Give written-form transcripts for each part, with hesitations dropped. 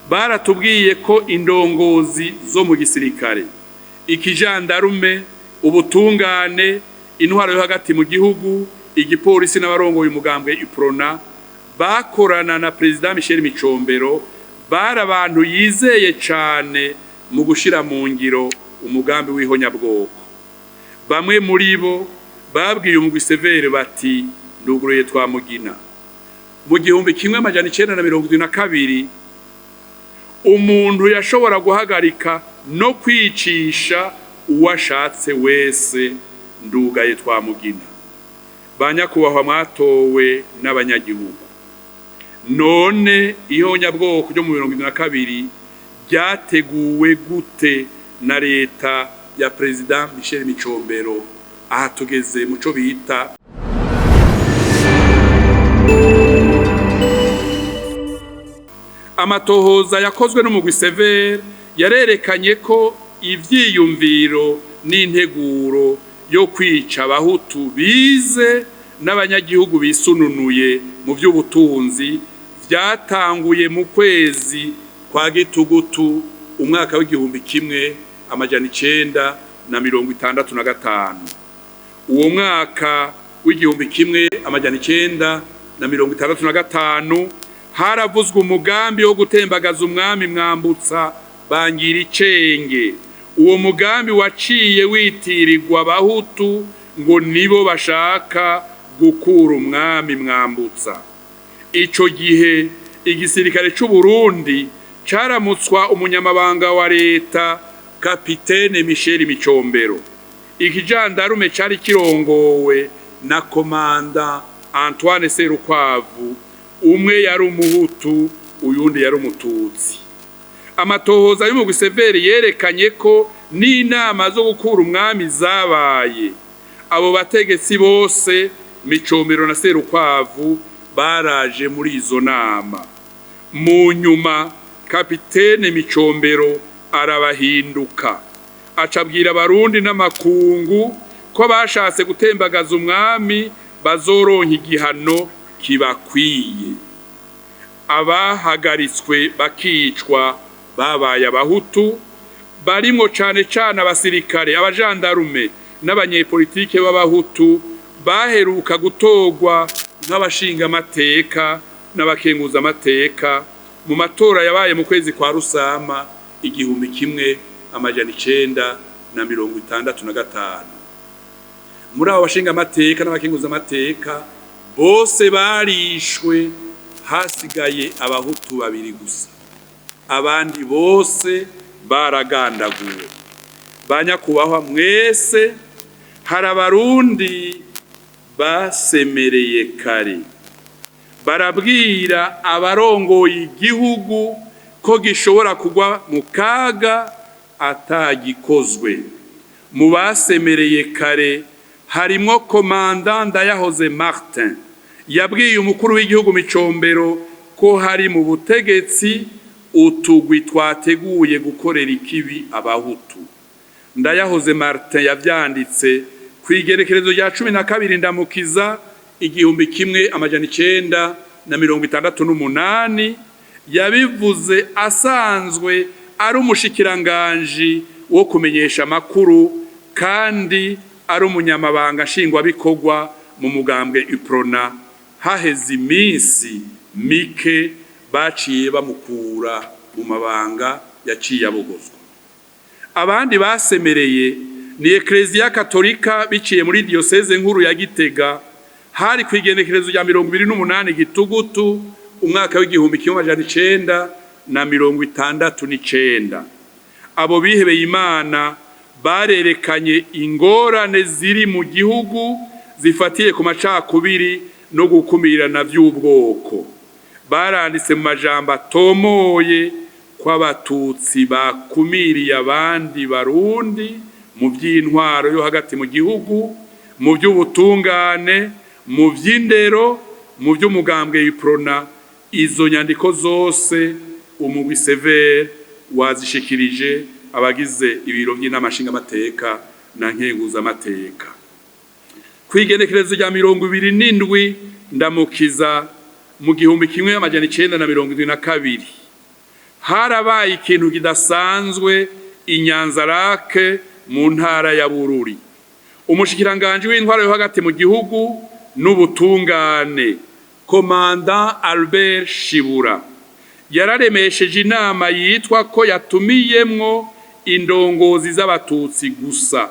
baratubwiye ko indongozi zo mu gisirikare, ikijandarume, ubutungane, intwaro yo hagati mu gihugu, igipolisi n'abarongoye umugambwe UPRONA bakorana na President Michel Micombero, bari abantu yizeye cane mu gushira mu ngiro umugambi w'ihonyabwoko. Bamwe muri bo babwiye umugwi severe bati nduguruye Twamugina. Mu 1972 umuntu yashobora guhagarika no kwicisha uwashatse wese ndugaye Twamugina. Banyakubahwa mwatowe n'abanyagihugu. None ihonyabwoko ryo mu 1972 ryateguwe gute na leta ya President Michel Micombero? Aha tugeze muco bita amatohoza yakozwe n'umugwi severe yarerekanye ko ivyiyumviro n'integuro yo kwica abahutu bize n'abanyagihugu bisununuye mu by'ubutunzi vyatanguye mu kwezi kwa Gitugutu umwaka w'1965. Uwo mwaka w'1965 haravuzwe umugambi wo gutembagaza umwami Mwambutsa Bangiricenge. Uwo mugambi waciye witirirwa abahutu ngo nibo bashaka gukura umwami Mwambutsa. Ico gihe igisirikare c'u Burundi caramutswa umunyamabanga wa leta Kapitene Michel Micombero. Ikijandarume cari kirongowe na komanda Antoine Serukwavu, umwe yari umuhutu uyundi yari umututsi. Amatohoza y'umugwi severe yerekanye ko n'inama zo gukura umwami zabaye. Abo bategetsi bose Micombero na Serukwavu baraje muri izo nama. Mu nyuma Kapitene Micombero arabahinduka, acabwira abarundi n'amakungu ko bashatse gutembagaza umwami bazoronka igihano kibakwiye. Abahagaritswe bakicwa babaye abahutu, barimo cane cane abasirikare, abajandarume n'abanyepolitike b'abahutu baheruka gutorwa nk'abashinga amateka n'abakenguza amateka mu matora yabaye mu kwezi kwa Rusama 1965. Muri abo bashinga amateka n'abakenguza amateka bose barishwe, hasigaye abahutu babiri gusa, abandi bose baragandaguwe. Banyakubahwa mwese, hari abarundi basemereye kare, barabwira abarongoye igihugu ko gishobora kugwa mu kaga atagikozwe. Mu basemereye kare harimwo komanda Ndayahoze Martin, yabwiye umukuru w'igihugu Micombero ko hari mu butegetsi utugwi twateguye gukorera ikibi abahutu. Ndayahoze Martin yavyanditse kwigerekerezo rya 12 Ndamukiza 1968, yabivuze asanzwe ari umushikiranganji wo kumenyesha makuru kandi ari umunyamabanga nshingwabikorwa mu mugambwe UPRONA. Haheze iminsi mike baciye bamukura mu mabanga yaciye abogozwa. Abandi basemereye ni Ecclesia Katolika biciye muri diocese nkuru ya Gitega, hari kwigenekerezo rya 28 Gitugutu umwaka w'1969. Abo bihebeye Imana barerekanye ingorane ziri mu gihugu zifatiye ku macakubiri no gukumirana vy'ubwoko. Baranditse mu majambo atomoye ko abatutsi bakumiriye abandi barundi mu by'intwaro yo hagati mu gihugu, mu by'ubutungane, mu by'indero, mu by'umugambwe UPRONA. Izo nyandiko zose umugwi severe wazishikirije abagize ibiro by'inamashinga amateka na nkenguza amateka. Kwigenekerezo rya 27 Ndamukiza mu 1972 harabaye ikintu kidasanzwe Inyanzarake mu ntara ya Bururi. Umushikiranganje w'intwaro yo hagati mu gihugu n'ubutungane Komanda Albert Shibura yararemesheje inama yitwa ko yatumiyemwo indongozi z'abatutsi gusa.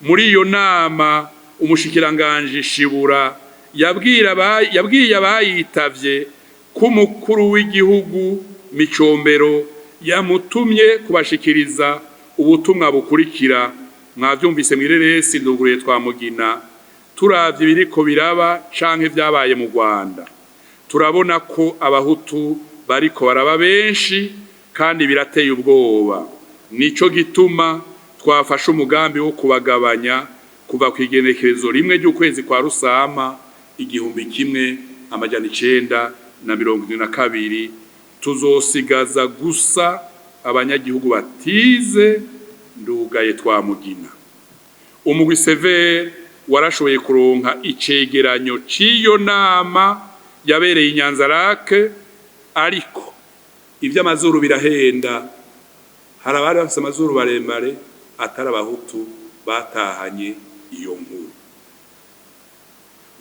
Muri iyo nama umushikiranganje Shibura yabwiye abayitavye ko umukuru w'igihugu Micombero yamutumye kubashikiriza ubutumwa bukurikira. Mwavyumvise mwireresi nduguruye twamugina. Turavye biriko biraba canke vyabaye mu Rwanda, turabona ko abahutu bariko baraba benshi kandi birateye ubwoba. Nico gituma twafashe umugambi wo kubagabanya kuva kw'igenekerezo rimwe ry'ukwezi kwa Rusama 1972 tuzosigaza gusa abanyagihugu batize ndugaye twamugina. Umugwi Severe warashoboye kuronka icegeranyo c'iyo nama yabereye Inyanzarake, ariko ivy'amazuru birahenda. Hari abari bafise amazuru baremare atari abahutu batahanye iyo nkuru.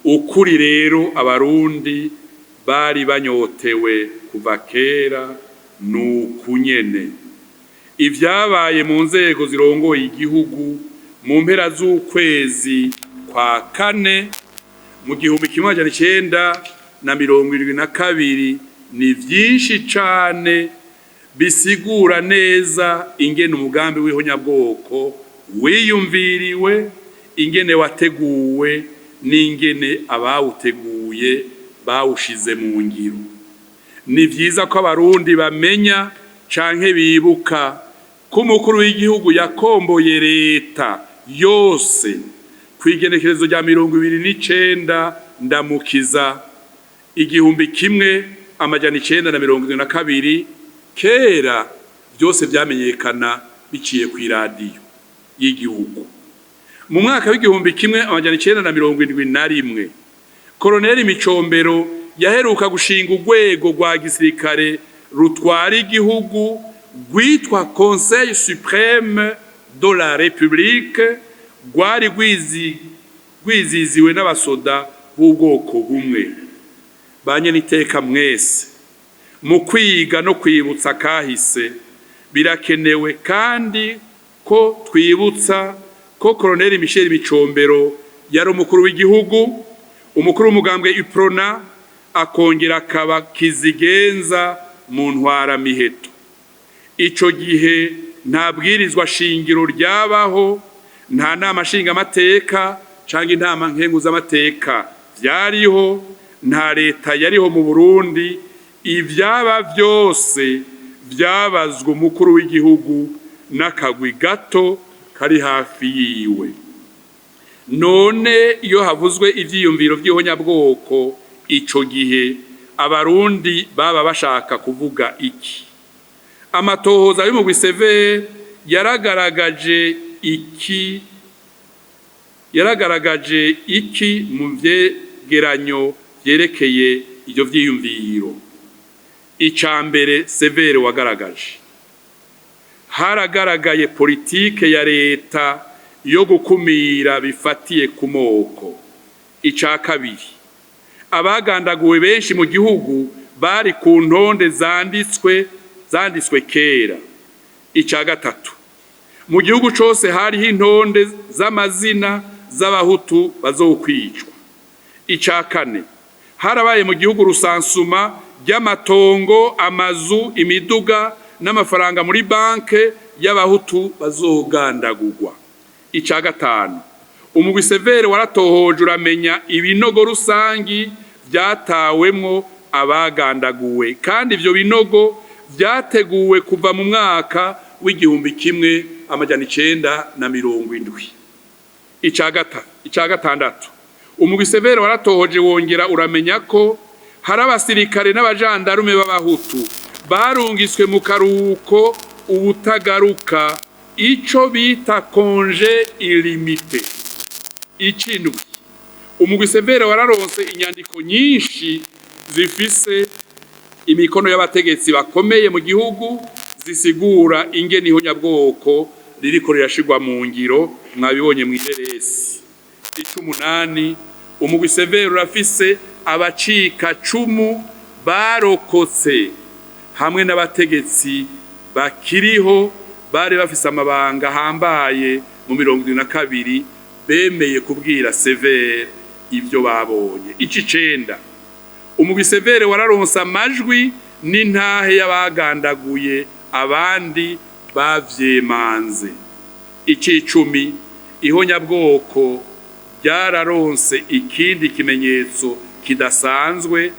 Ukuri rero abarundi bari banyotewe kuva kera nukunyene. Ivyabaye mu nzego zirongoye igihugu mu mpera z'ukwezi kwa kane mu 1972 ni vyinshi cane, bisigura neza ingene umugambi w'ihonyabwoko wiyumviriwe, ingene wateguwe, n'ingene abawuteguye bawushize mu ngiro. Ni vyiza ko abarundi bamenya canke bibuka ko umukuru w'igihugu yakomboye leta yose kw'igenekerezo rya 29 Ndamukiza 1972. Kera byose vyamenyekana biciye kw'iradiyo y'igihugu. Mu mwaka w'1971 Koloneli Micombero yaheruka gushinga urwego rwa gisirikare rutwara igihugu rwitwa Conseil Suprême de la République, rwari rwiziziwe n'abasoda b'ubwoko bumwe. Banyeniteka mwese, mu kwiga no kwibutsa kahise birakenewe kandi ko twibutsa ko Koloneli Michel Micombero yari umukuru w'igihugu, umukuru w'umugambwe UPRONA, akongera akaba kizigenza mu ntwara miheto. Ico gihe nta bwirizwa shingiro ryabaho, nta nama nshinga amateka canke intama nkenguza amateka vyariho, nta leta yariho mu Burundi. Ivyaba vyose vyabazwe umukuru w'igihugu n'akagwi gato kari hafi yiwe. None iyo havuzwe ivyiyumviro vy'ihonyabwoko ico gihe abarundi baba bashaka kuvuga iki? Amatohoza y'umugwi Severe yaragaragaje iki mu vyegeranyo vyerekeye ivyo vyiyumviro. Icambere Severe wagaragaje, haragaragaye politike ya leta yo gukumira bifatiye ku moko. Ica kabiri, abagandaguwe benshi mu gihugu bari ku ntonde zanditswe kera. Ica gatatu, mu gihugu cose hariho intonde z'amazina z'abahutu bazokwicwa. Ica kane, harabaye mu gihugu rusansuma ry'amatongo, amazu, imiduga n'amafaranga muri banke y'abahutu bazogandagurwa. Ica gatanu, umugwi Severe waratohoje uramenya ibinogo rusangi vyatawemwo abagandaguwe, kandi ivyo binogo vyateguwe kuva mu mwaka w'1970. Ica gatandatu, umugwi Severe waratohoje wongera uramenya ko hari abasirikare n'abajandarume b'abahutu barungiswe mu karuhuko ubutagaruka, ico bita congé illimité. Icindwi, umugwi Severe wararonse inyandiko nyinshi zifise imikono y'abategetsi bakomeye mu gihugu zisigura ingene ihonyabwoko ririko rirashirwa mu ngiro, mwabibonye mw'ireresi. 18 umugwi severe urafise abacika cumu barokotse hamwe n'abategetsi bakiriho bari bafise amabanga hambaye mu 72 bemeye kubwira severe ivyo babonye. 9 umugwi severe wararonsa amajwi n'intahe y'abagandaguye abandi bavyemanze. 10 ihonyabwoko ryararonse ikindi kimenyetso kidasanzwe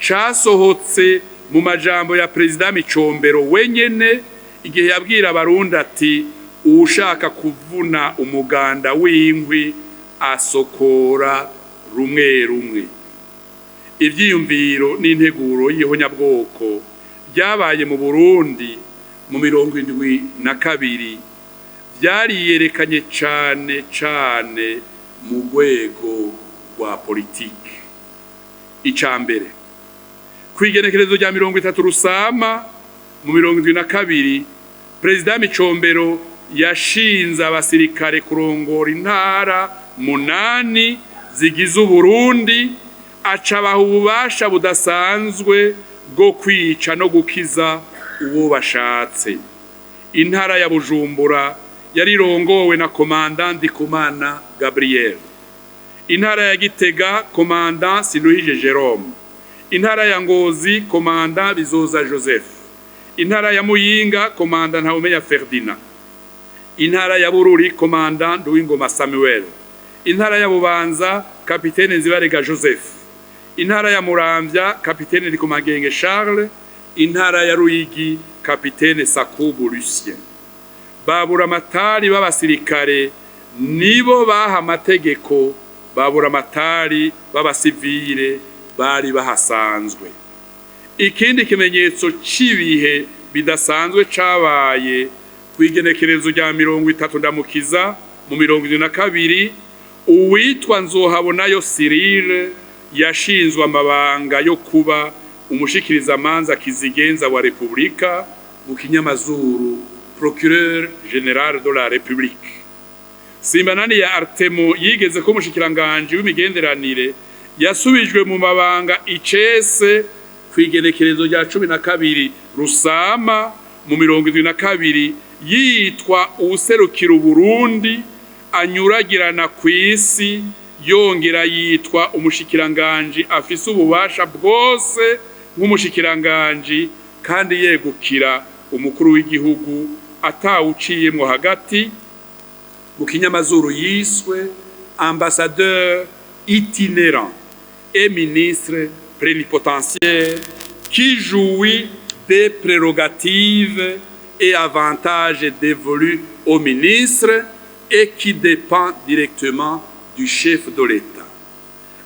casohotse mu majambo ya Perezida Micombero wenyene igihe yabwira abarundi ati ushaka kuvuna umuganda w'inkwi asokora rumwe rumwe. Ivyiyumviro n'integuro y'ihonyabwoko byabaye mu Burundi mu 72 vyariyerekanye cane mu rwego rwa politike. Icambere kwigenekerezo rya 30 Rusama mu 72 Perezida Micombero yashinze abasirikare kurongora intara 8 zigize Uburundi, acabaha ububasha budasanzwe bwo kwica no gukiza uwo bashatse. Intara ya Bujumbura yarirongowe na Komanda Ndikumana Gabriel, intara ya Gitega Komanda Sinuhije Jerome, intara ya Ngozi Komanda Bizoza Joseph, intara ya Muyinga Komanda Ntawumenya Ferdinand, intara ya Bururi Komanda Nduwingoma Samuel, intara ya Bubanza Kapitene Nzibarega Joseph, intara ya Muramvya Kapitene Ndikumagenge Charles, intara ya Ruyigi Kapitene Sakubu Lucien. Babura amatari b'abasirikare nibo baha amategeko, babura amatari b'abasivile bari bahasanzwe. Ikindi kimenyetso cibihe bidasanzwe cabaye kwigenekerezo rya 30 Ndamukiza mu 72 uwitwa Nzohabonayo Cyrille yashinzwe amabanga yo kuba umushikiriza manza kizigenza wa Republika mu kinyamazuru Procureur General de la République. Simbanani ya Artemo yigeze ko umushikiranganje w'imigenderanire yasubijwe mu mabanga icese kwigenekerezo rya 12 Rusama mu 72 yitwa userukira Burundi anyuragirana kw'isi, yongera yitwa umushikiranganje afise ububasha bwose nk'umushikiranganje kandi yegukira umukuru w'igihugu atawuciyemwo hagati. Mu kinyamazuru yiswe ambassadeur itinérant et ministre plénipotentiaire qui jouit des prérogatives et avantages dévolus au ministre et qui dépend directement du chef de l'État.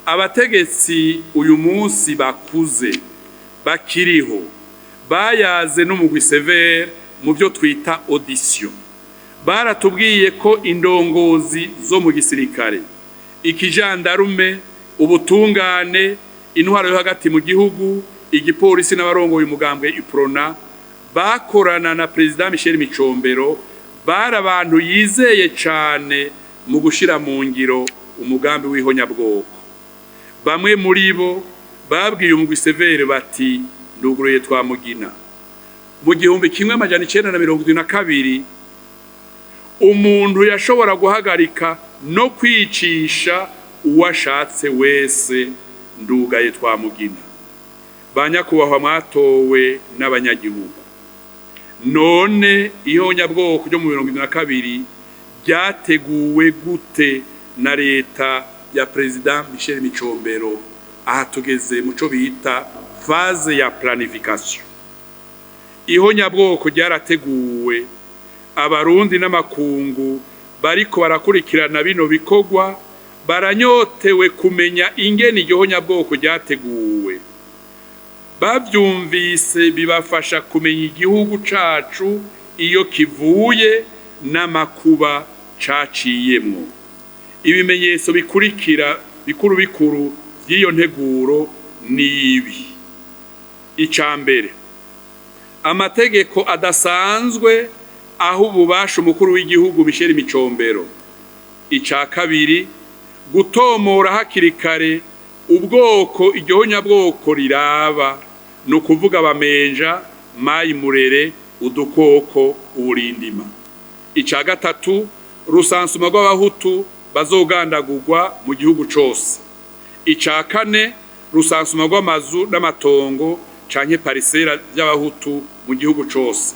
Abategetsi uyu munsi bakuze bakiriho bayaze n'umugwi severe mu byo twita audition. Baratubwiye ko indongozi zo mu gisirikare, ikijandarume, ubutungane, intwaro yo hagati mu gihugu, igipolisi n'abarongoye umugambwe UPRONA bakorana na Perezida Michel Micombero, bari abantu yizeye cane mu gushira mu ngiro umugambi w'ihonyabwoko. Bamwe muri bo babwiye umugwi severe bati nduguruye Twamugina mu 1972 umuntu yashobora guhagarika no kwicisha uwashatse wese ndugaye Twamugina. Banyakubahwa mwatowe n'abanyagihugu, none ihonyabwoko ryo mu 72 ryateguwe gute na leta ya Perezida Michel Micombero? Aha tugeze muco bita phase ya planification. Ihonyabwoko ryarateguwe, abarundi n'amakungu bariko barakurikirana bino bikogwa baranyotewe kumenya ingene ihonyabwoko ryateguwe. Bavyumvise bibafasha kumenya igihugu cacu iyo kivuye n'amakuba caciyemwo. Ibimenyetso bikurikira bikuru vy'iyo nteguro ni ibi. icambere amategeko adasanzwe aho ububasha umukuru w'igihugu Michel Micombero. Ica kabiri gutomora hakiri kare ubwoko igihonyabwoko riraba no kuvuga bamenja mayi murere udukoko uburindima. Ica gatatu rusansuma rw'abahutu bazogandagurwa mu gihugu cose. Ica kane rusansuma rw'amazu n'amatongo canke parisera by'abahutu mu gihugu cose.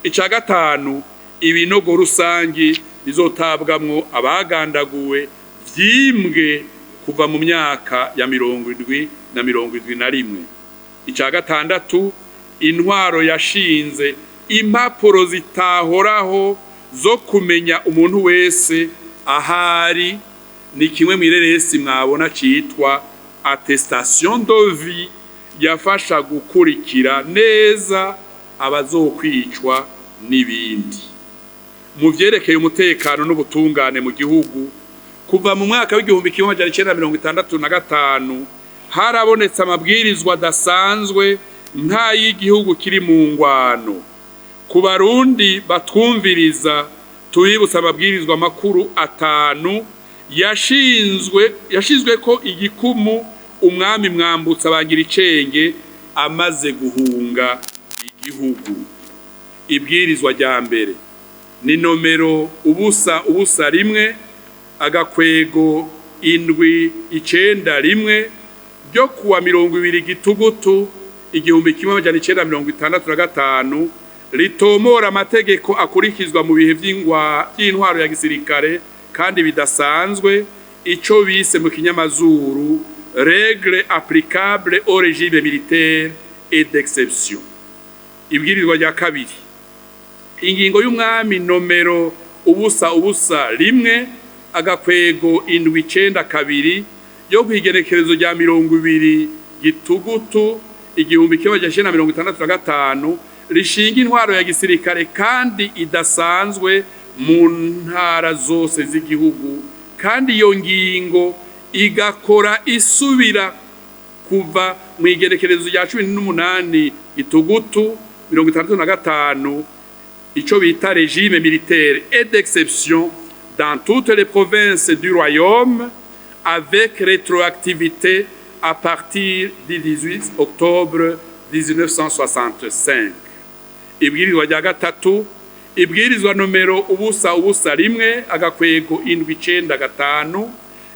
Ica gatanu ibinogo rusangi bizotabwamwo abagandaguwe vyimbwe kuva mu myaka ya 70 na 71. Ica gatandatu intwaro yashinze impapuro zitahoraho zo kumenya umuntu wese ahari, ni kimwe mwireresi mwabona citwa attestation de vie, yafasha gukurikira neza abazokwicwa n'ibindi. Mu vyerekeye umutekano n'ubutungane mu gihugu, kuva mu mwaka w'igihumbi kimwe amajana icenda na 1965 harabonetse amabwirizwa adasanzwe nk'ay'igihugu kiri mu ngwano. Ku Barundi batwumviriza tubibutsa amabwirizwa makuru 5 yashizwe ko igikumu umwami Mwambutsa Bangiricenge amaze guhunga igihugu. Ibwirizwa rya mbere ni nomero ubusa rimwe agakwego indwi icenda rimwe ryo kuwa 20 Gitugutu igihumbi kimwe amajana icenda na 1965 ritomora amategeko akurikizwa mu bihe by'intwaro ya gisirikare kandi bidasanzwe, ico bise mu kinyamazuru règles applicables au régime militaire et d'exception. Ibwirizwa rya kabiri ingingo y'umwami nomero ubusa rimwe agakwego indwi icenda kabiri yo kwigenekerezo rya 20 Gitugutu igihumbi kimwe amajana 1965 rishinga intwaro ya gisirikare kandi idasanzwe mu ntara zose z'igihugu, kandi iyo ngingo igakora isubira kuva mu igenekerezo rya 18 Gitugutu 1965, ico bita régime militaire et d'exception dans toutes les provinces du royaume avec rétroactivité à partir du 18 octobre 1965. Ibwirizwa rya gatatu ibwirizwa nomero ubusa rimwe agakwego indwi icenda gatanu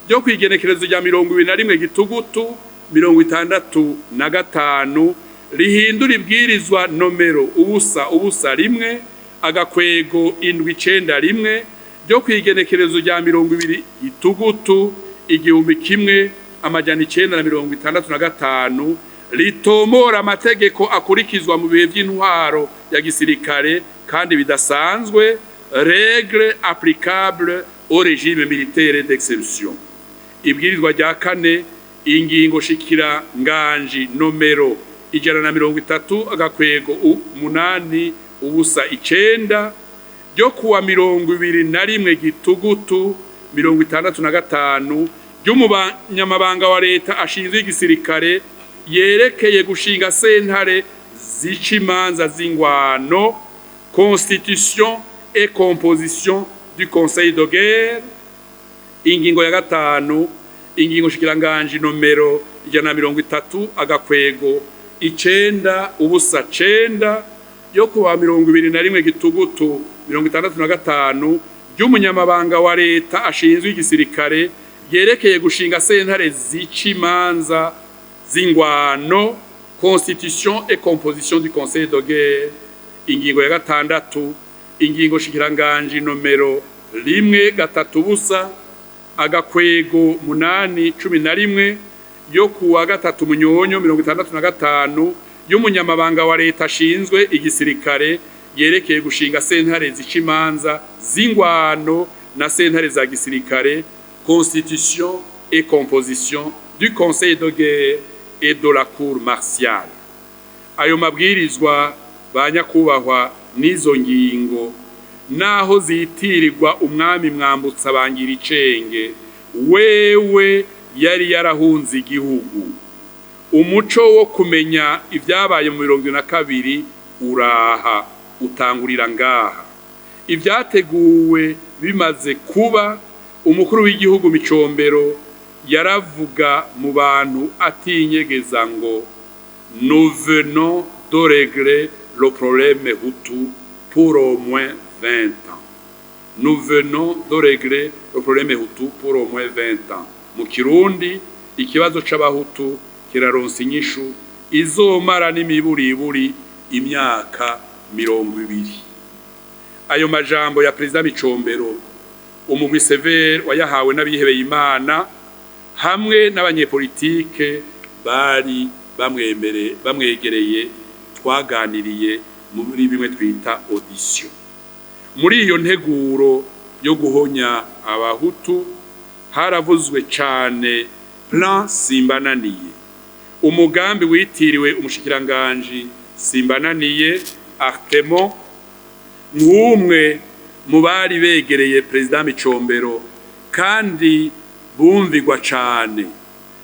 ryo kwigenekerezo rya 21 Gitugutu 1965 rihindura ibwirizwa nomero ubusa rimwe agakwego indwi icenda rimwe ryo kwigenekerezo rya 20 Gitugutu igihumbi kimwe amajana icenda na 1965 ritomora amategeko akurikizwa mu bihe by'intwaro ya gisirikare kandi bidasanzwe, règles applicables au régime militaire d'exception. Ibwirizwa rya kane ingingo shikira nganji nomero 130 agakwego 8 ubusa icenda ryo kuwa 21 Gitugutu 1965 ry'umunyamabanga wa leta ashinzwe igisirikare yerekeye gushinga sentare z'imanza z'ingwano, constitution et composition du conseil de guerre. Ingingo ya gatanu ingingo shikiranganji nomero 130 agakwego icenda ubusa cenda yo kuwa 21 Gitugutu 1965 ry'umunyamabanga wa leta ashinzwe igisirikare yerekeye gushinga sentare z'imanza z'ingwano, constitution et composition du conseil de guerre. Ingingo ya gatandatu ingingo shikiranganji nomero 1 agakwego 811 yo kuwa 3 Munyonyo 1965 y'umunyamabanga wa leta ashinzwe igisirikare yerekeye gushinga sentare z'imanza z'ingwano na sentare za gisirikare, constitution et composition du conseil de guerre et de la cour martiale. Ayo mabwirizwa banyakubahwa n'izo ngingo naho zitirirwa umwami Mwambutsa Bangiricenge wewe yari yarahunze igihugu. umuco wo kumenya ibyabaye mu 2022 uraha utangurira ngaha. Ibyateguwe bimaze kuba, umukuru w'igihugu Micombero yaravuga mu bantu atinyegeza ngo nous venons de régler le problème Hutu pour au moins 20 ans. Nous venons de régler le problème Hutu pour au moins 20 ans. Mu Kirundi ikibazo c'abahutu kiraronsa inyishu izomara n'imiburiburi imyaka 20. Ayo majambo ya Perezida Micombero umugwi Severe wayahawe n'abihebeye Imana hamwe n'abanyepolitike bari bamwegereye twaganiriye muri bimwe twita audition. Muri iyo nteguro yo guhonya abahutu haravuzwe cyane plan Simbananiye, umugambi witiriwe umushikiranganje Simbananiye Artemon, nk'umwe mu bari begereye Perezida Micombero kandi bumvigwa cyane.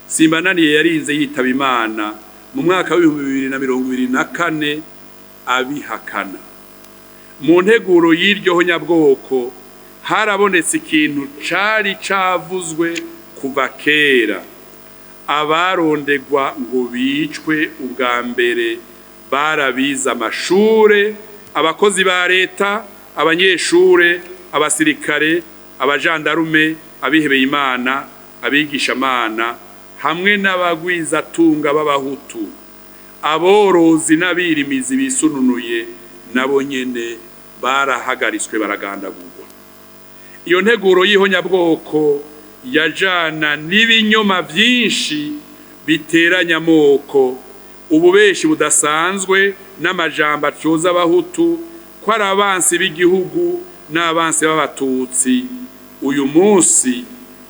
Simbananiye yarinze yitaba Imana mu mwaka wa 2024 abihakana. Mu nteguro y'iryo honyabwoko harabonetse ikintu cari cavuzwe kuva kera. Abarondegwa ngo bicwe ubwa mbere barabiza amashure, abakozi ba leta, abanyeshure, abasirikare, abajandarume, abihebeye Imana, abigisha Imana hamwe n'abagwiza tunga b'abahutu. Aborozi n'abirimizi bisununuye nabo nyene barahagariswe baragandagurwa. Iyo nteguro y'ihonyabwoko yajana n'ibinyoma byinshi biteranya amoko, ububeshi budasanzwe n'amajambo atyoza abahutu ko ari abansi b'igihugu n'abansi b'abatutsi. Uyu munsi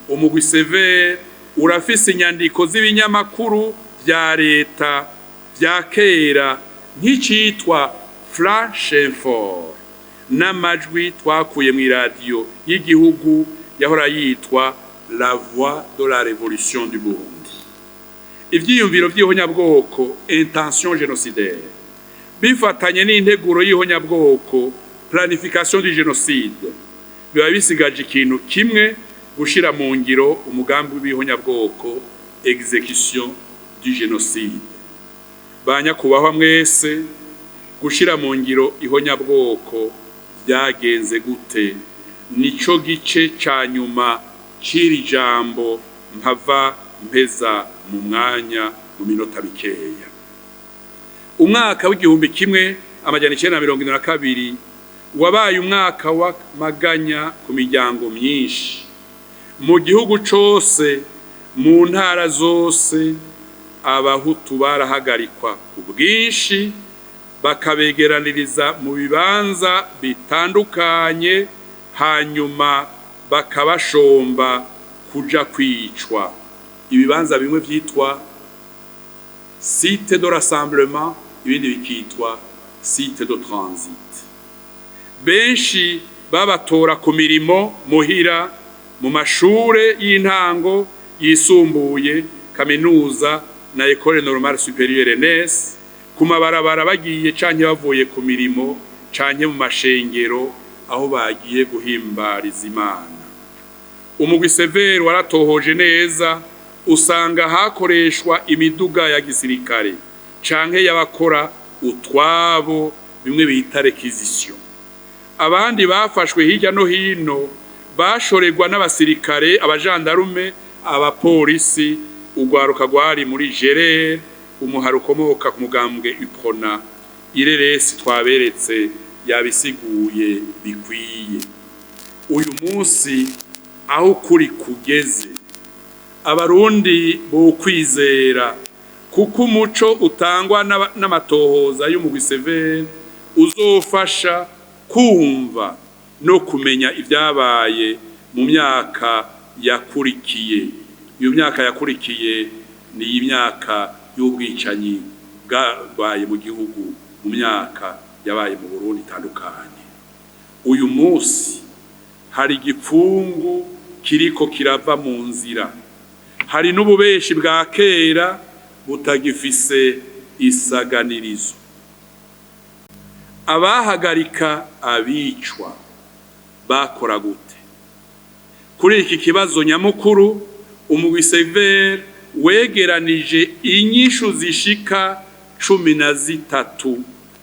umugwi Severe urafise inyandiko z'ibinyamakuru bya leta bya kera nk'icitwa Flash Info n'amajwi twakuye mu radio y'igihugu yahora yitwa La Voix de la Révolution du Burundi. Ivyiyumviro vy'ihonyabwoko intention génocidaire bifatanye n'integuro y'ihonyabwoko planification du génocide biba bisigaje ikintu kimwe, gushira mu ngiro umugambi w'ihonyabwoko exécution du génocide. Banyakubahwa mwese, gushira mu ngiro ihonyabwoko byagenze gute? Nico gice ca nyuma ciri jambo mpava mpeza mu mwanya mu minota bikeya. Umwaka w'igihumbi kimwe amajana 1972 wabaye umwaka wa maganya ku miryango myinshi mu gihugu cose. Mu ntara zose abahutu barahagarikwa ku bwinshi bakabegeraniriza mu bibanza bitandukanye, hanyuma bakabashomba kuja kwicwa. Ibibanza bimwe vyitwa site de rassemblement, ibindi bikitwa site de transit. Benshi babatora ku mirimo muhira, mu mashure y'intango yisumbuye, kaminuza na École Normale Supérieure ENS, ku mabarabara bagiye canke bavuye ku mirimo canke mu mashengero aho bagiye guhimbariza Imana. Umugwi Severe waratohoje neza, usanga hakoreshwa imiduga ya gisirikare canke y'abakora utwabo, bimwe bita requisition. Abandi bafashwe hirya no hino bashoregwa n'abasirikare, abajandarume, abapolisi. Ugwaruka gwari muri Gerere, umuharukomoka ku mugambwe Uprona. Ireresi twaberetse yabisiguye bikwiye. Uyu munsi aho kuri kugeze, abarundi bo kwizera kuko umuco utangwa n'amatohoza y'umugwi Severe uzofasha kumva no kumenya ibyabaye mu myaka yakurikiye. Iyo myaka yakurikiye ni imyaka y'ubwicanyi bwabaye mu gihugu, mu myaka yabaye mu Burundi itandukanye. Uyu munsi hari igipfungu kiriko kirava mu nzira, hari n'ububeshi bwa kera butagifise isaganirizo. Abahagarika abicwa bakora gute? Kuri iki kibazo nyamukuru umugwi Severe wegeranije inyishu zishika 13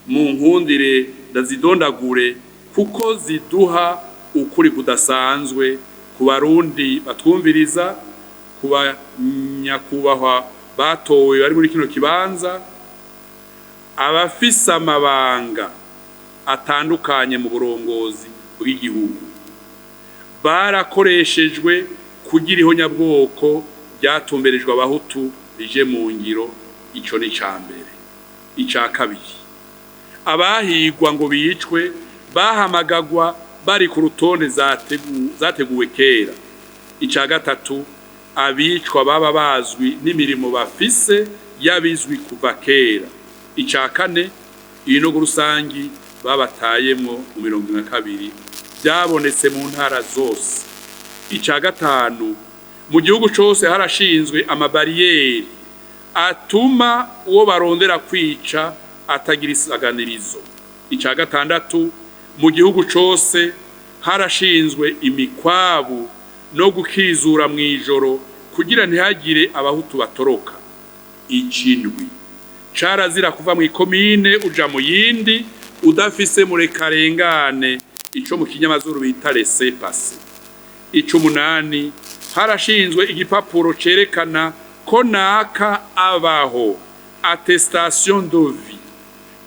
mu nkundire ndazidondagure kuko ziduha ukuri kudasanzwe ku barundi batwumviriza, kuba nyakubahwa batowe bari muri kino kibanza, abafise amabanga atandukanye mu burongozi bw'igihugu. Barakoreshejwe kugira ihonyabwoko ryatumberejwe abahutu rije mu ngiro. Ico ni cambere. Ica kabiri, abahigwa ngo bicwe bahamagagwa bari ku rutonde zateguwe kera. Ica gatatu, abicwa baba bazwi n'imirimo bafise yabizwi kuva kera. Ica kane, ibinogo rusangi babatayemwo mu 2022 byabonetse mu ntara zose. Ica gatanu, mu gihugu cose harashinzwe amabariyeri atuma uwo barondera kwica atagira isaganirizo. Ica gatandatu, mu gihugu cose harashinzwe imikwabu no gukizura mwijoro kugira ntihagire abahutu batoroka. Icindwi, carazira kuva mu ikomine uja mu yindi udafise murekarengane, ico mu kinyamazuru bita laissez-passer. Icumunani, harashinzwe igipapuro cerekana ko naka abaho, attestation de vie,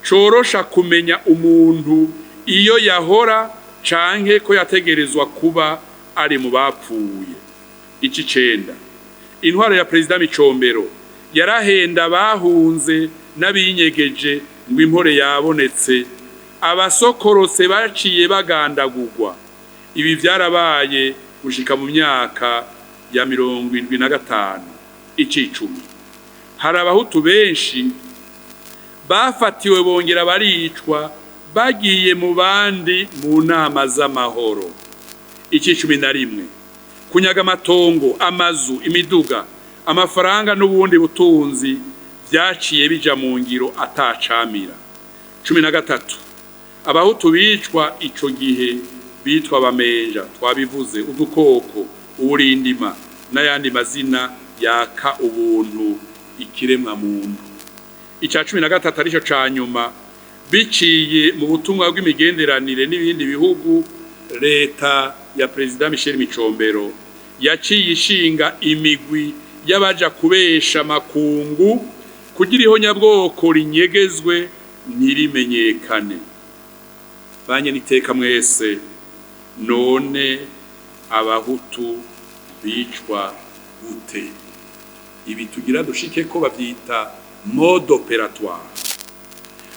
corosha kumenya umuntu iyo yahora canke ko yategerezwa kuba ari mu bapfuye. Icicenda, intwaro ya Perezida Micombero yarahenda bahunze n'abinyegeje ngo impore yabonetse, abasokorotse baciye bagandagurwa. Ibi vyarabaye gushika mu myaka ya 75. Icicumi, hari abahutu benshi bafatiwe bongera baricwa bagiye mu bandi mu nama z'amahoro. Icicumi na rimwe, kunyaga amatongo, amazu, imiduga, amafaranga n'ubundi butunzi vyaciye bija mu ngiro atacamira. 13, abahutu bicwa ico gihe bitwa bamenja, twabivuze, udukoko, uburindima n'ayandi mazina yaka ubuntu ikiremwa muntu. Ica 13 arico canyuma, biciye mu butumwa bw'imigenderanire n'ibindi bihugu, leta ya Perezida Michel Micombero yaciye ishinga imigwi y'abaja kubesha makungu kugira ihonyabwoko rinyegezwe ntirimenyekane. Banye niteka mwese, none abahutu bicwa gute? Ibi tugira dushike ko bavyita mode opératoire.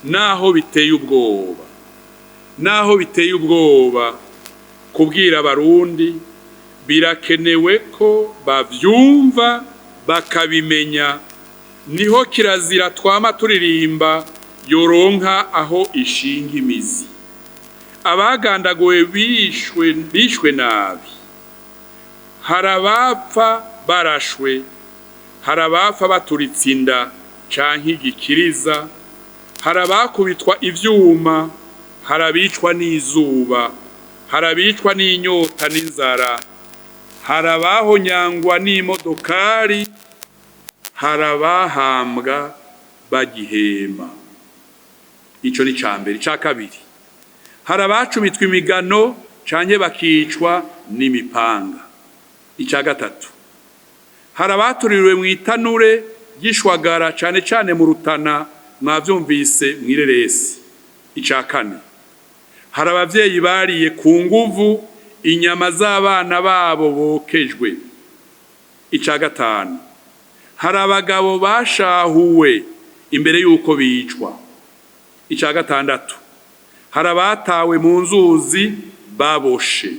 Naho biteye ubwoba kubwira abarundi, birakenewe ko bavyumva bakabimenya, niho kirazira twama turirimba yoronka aho ishinga imizi. Abagandagowe bishwe nabi, harabapfa barashwe, harabapfa baturitsinda canke igikiriza, harabakubitwa ivyuma, harabicwa n'izuba, harabicwa n'inyota n'inzara, harabahonyangwa n'imodokari, harabahambwa bagihema. Ico ni cambere. Ca kabiri, harabacumitwa imigano canke bakicwa n'imipanga. Ica gatatu, harabatuririwe mu itanure gishwagara cane cane mu Rutana, mwavyumvise mwireresi. Ica kane, hari abavyeyi bariye ku nguvu inyama z'abana babo bokejwe. Ica gatanu, hari abagabo bashahuwe imbere yuko bicwa. Ica gatandatu, hari abatawe mu nzuzi baboshe.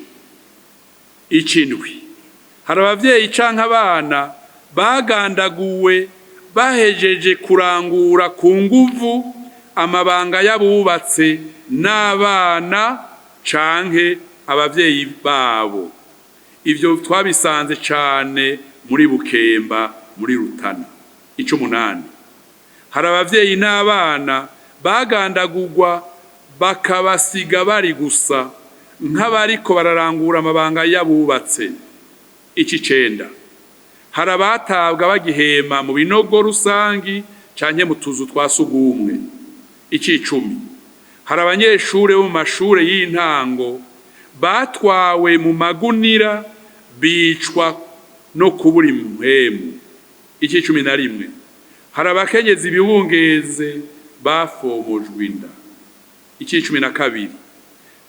Icindwi, hari abavyeyi canke abana bagandaguwe bahejeje kurangura ku nguvu amabanga y'abubatse n'abana canke abavyeyi babo. Ivyo twabisanze cane muri Bukemba muri Rutana. Icumunani, hari abavyeyi n'abana bagandagurwa bakabasiga bari gusa nk'abariko bararangura amabanga y'abubatse. Icicenda, hari abatabwa bagihema mu binogo rusangi canke mu tuzu twa sugumwe. Icicumi, hari abanyeshure bo mu mashure y'intango batwawe mu magunira bicwa no kubura impwemu. Icicumi na rimwe, hari abakenyezi bibungeze bafomojwe inda. Icicumi na kabiri,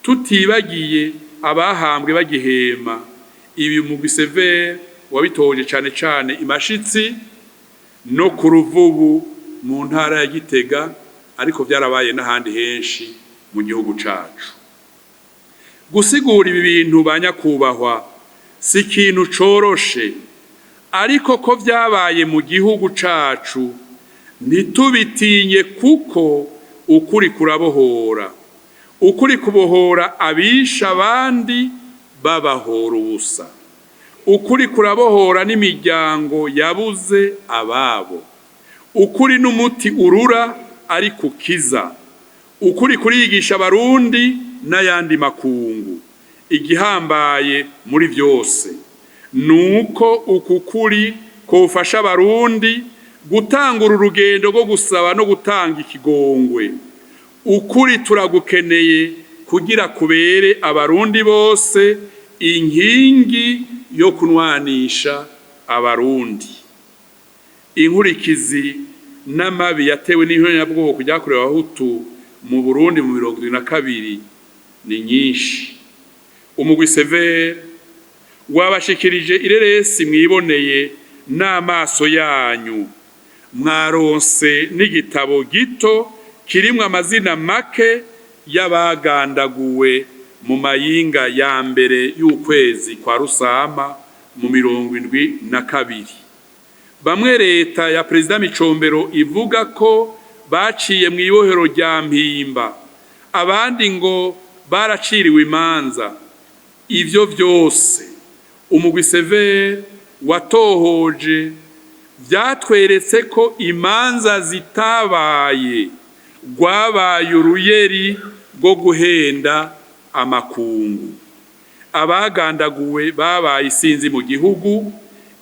tutibagiye abahambwe bagihema. Ibi umugwi severe wabitoje cane cane imashitsi no ku Ruvubu mu ntara ya Gitega, ariko vyarabaye n'ahandi henshi mu gihugu cacu. Gusigura ibi bintu banyakubahwa si ikintu coroshe, ariko ko vyabaye mu gihugu cacu ntitubitinye, kuko ukuri kurabohora. Ukuri kubohora abisha abandi babahora ubusa. Ukuri kurabohora n'imiryango yabuze ababo. Ukuri n'umuti urura ariko ukiza. Ukuri kurigisha abarundi n'ayandi makungu. Igihambaye muri vyose nuko uku kuri kofasha abarundi gutangura urugendo rwo gusaba no gutanga ikigongwe. Ukuri turagukeneye kugira kubere abarundi bose inkingi yo kunwanisha abarundi. Inkurikizi n'amabi yatewe n'ihonyabwoko ryakorewe abahutu mu Burundi mu 1972 ni nyinshi. Umugwi severe wabashikirije ireresi mwiboneye n'amaso yanyu. Mwaronse n'igitabo gito kirimwe amazina make y'abagandaguwe mu mayinga ya mbere y'ukwezi kwa Rusama mu 1972. Bamwe leta ya Perezida Micombero ivuga ko baciye mu ibohero rya Mpimba, abandi ngo baraciriwe imanza. Ivyo vyose umugwi severe watohoje vyatweretse ko imanza zitabaye, rwabaye uruyeri rwo guhenda amakungu. Abagandaguwe babaye isinzi mu gihugu.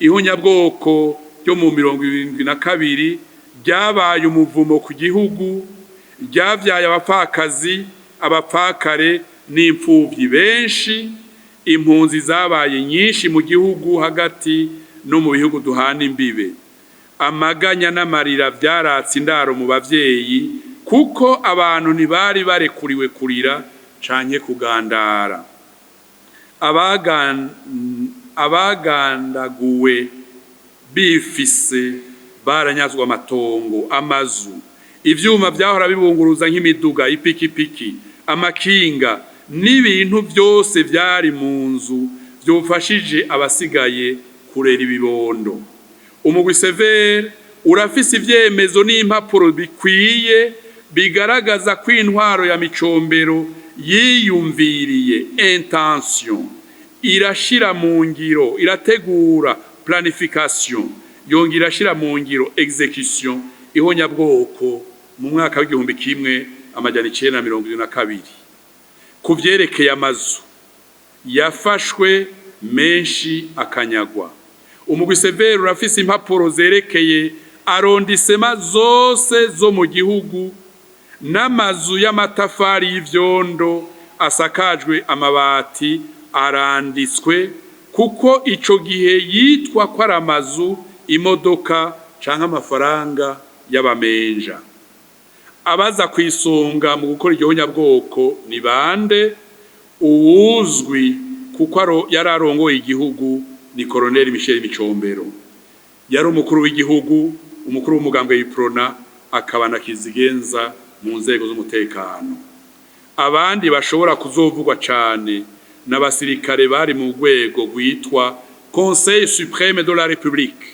Ihonyabwoko ryo mu 1972 ryabaye umuvumo ku gihugu, ryavyaye abapfakazi, abapfakare n'imfuvyi benshi. Impunzi zabaye nyinshi mu gihugu hagati no mu bihugu duhana imbibe. Amaganya n'amarira vyaratse indaro mu bavyeyi, kuko abantu ntibari barekuriwe kurira canke kugandara. Abagandaguwe bifise baranyazwa amatongo, amazu, ivyuma vyahora bibunguruza nk'imiduga, ipikipiki, amakinga n'ibintu vyose vyari mu nzu vyofashije abasigaye kurera ibibondo. Umugwi severe urafise ivyemezo n'impapuro bikwiye bigaragaza ko intwaro ya Micombero yiyumviriye intention, irashira mu ngiro, irategura planification, yongera irashira mu ngiro execution ihonyabwoko mu mwaka w'igihumbi kimwe amajana 1972. Kuvyerekeye amazu yafashwe menshi akanyagwa. Umugwi severe urafise impapuro zerekeye arondisema zose zo mu gihugu n'amazu y'amatafari y'ivyondo asakajwe amabati aranditswe, kuko ico gihe yitwa ko ari amazu, imodoka canke amafaranga y'abamenja. Abaza kwisonga mu gukora iryo honyabwoko ni bande? Uwuzwi kuko yararongoye igihugu ni Colonel Michel Micombero. Yari umukuru w'igihugu, umukuru w'umugambwe w'Iprona, akaba na kizigenza mu nzego z'umutekano. Abandi bashobora kuzovugwa cane n'abasirikare bari mu rwego rwitwa Conseil Suprême de la République,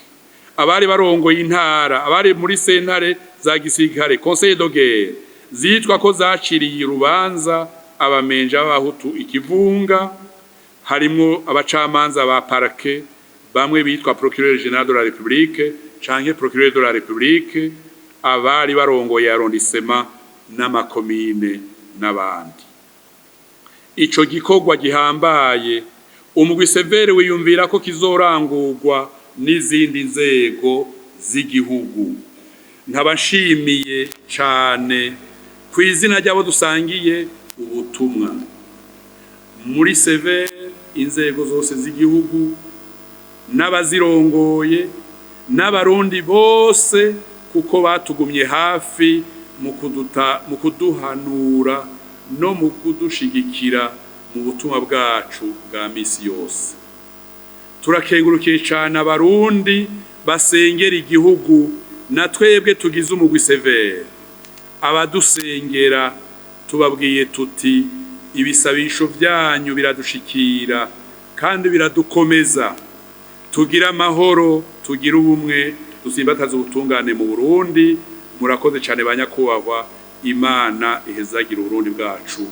abari barongoye intara, abari muri sentare za gisirikare, Conseil de guerre, zitwa ko zaciriye urubanza abamenja b'abahutu ikivunga. Harimwo abacamanza ba parquet, bamwe bitwa Procureur Général de la République canke Procureur de la République, abari barongoye arondisema n'amakomine n'abandi. Ico gikorwa gihambaye umugwi severe wiyumvira ko kizorangurwa n'izindi nzego z'igihugu. Nkabashimiye cane kw'izina ry'abo dusangiye ubutumwa. Muri severe inzego zose z'igihugu n'abazirongoye n'abarundi bose kuko batugumye hafi mu kuduhanura no mu kudushigikira mu butumwa bwacu bwa misi yose. Turakengurukiye cane abarundi basengera igihugu na twebwe tugize umugwi severe. Abadusengera tubabwiye tuti ibisabisho vyanyu biradushikira kandi biradukomeza. Tugira amahoro, tugira ubumwe, dusimbataza ubutungane mu Burundi. Murakoze cane banyakubahwa, Imana ihezagira Uburundi bwacu.